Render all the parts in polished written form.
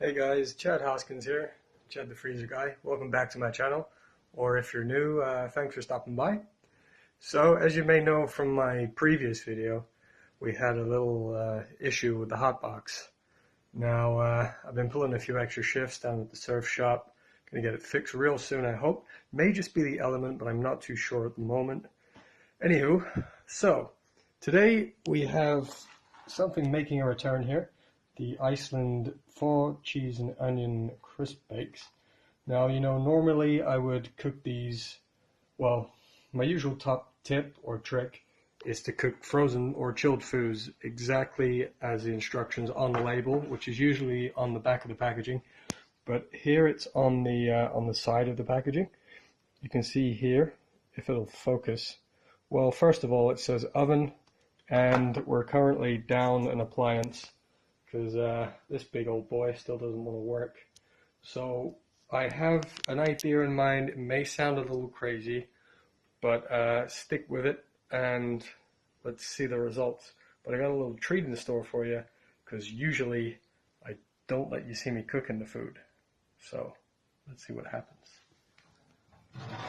Hey guys, Chad Hoskins here, ChadtheFreezerGuy. Welcome back to my channel, or if you're new, thanks for stopping by. So, as you may know from my previous video, we had a little issue with the hotbox. Now, I've been pulling a few extra shifts down at the surf shop. Gonna get it fixed real soon, I hope. May just be the element, but I'm not too sure at the moment. Anywho, so today we have something making a return here. The Iceland pho cheese and onion crisp bakes. Now, normally I would cook these, well, my usual top tip or trick is to cook frozen or chilled foods exactly as the instructions on the label, which is usually on the back of the packaging. But here it's on the side of the packaging. You can see here, if it'll focus. Well, first of all, it says oven, and we're currently down an appliance because this big old boy still doesn't want to work. So I have an idea in mind. It may sound a little crazy, but stick with it and let's see the results. But I got a little treat in store for you because usually I don't let you see me cooking the food. So let's see what happens.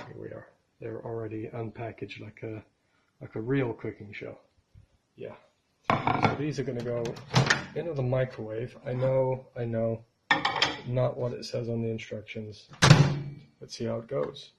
Here we are. They're already unpackaged like a real cooking show. Yeah. So these are going to go into the microwave. I know, not what it says on the instructions. Let's see how it goes.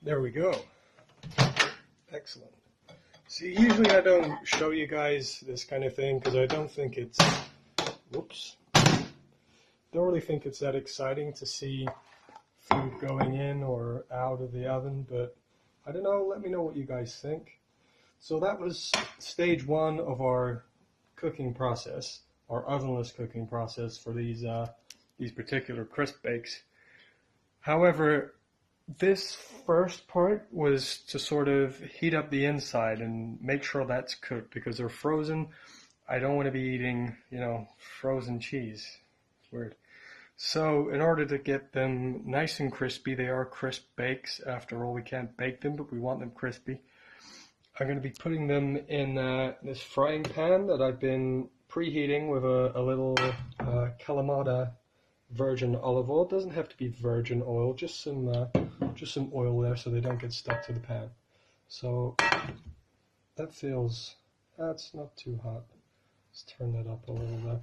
There we go. Excellent. See, usually I don't show you guys this kind of thing because I don't think it's, don't really think it's that exciting to see food going in or out of the oven, but I don't know, let me know what you guys think. So that was stage one of our cooking process, our ovenless cooking process for these particular crisp bakes. However, this first part was to sort of heat up the inside and make sure that's cooked because they're frozen. I don't want to be eating, frozen cheese. It's weird. So in order to get them nice and crispy, they are crisp bakes. After all, we can't bake them, but we want them crispy. I'm going to be putting them in this frying pan that I've been preheating with a little Kalamata virgin olive oil. It doesn't have to be virgin oil, just some oil there so they don't get stuck to the pan. So that's not too hot. Let's turn that up a little bit.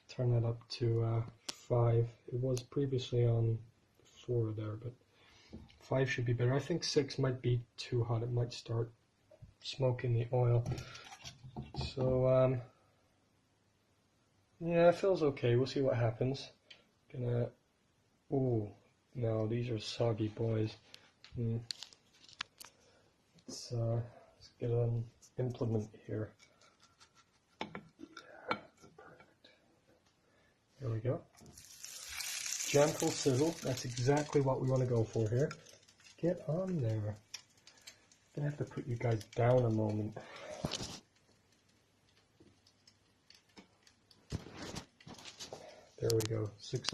Turn that up to 5. It was previously on 4 there, but 5 should be better. I think 6 might be too hot. It might start smoking the oil. So yeah, it feels okay. We'll see what happens. Oh no, these are soggy boys. Let's get an implement here. Yeah, perfect. There we go. Gentle sizzle. That's exactly what we want to go for here. Get on there. I'm gonna have to put you guys down a moment. There we go. 6 out.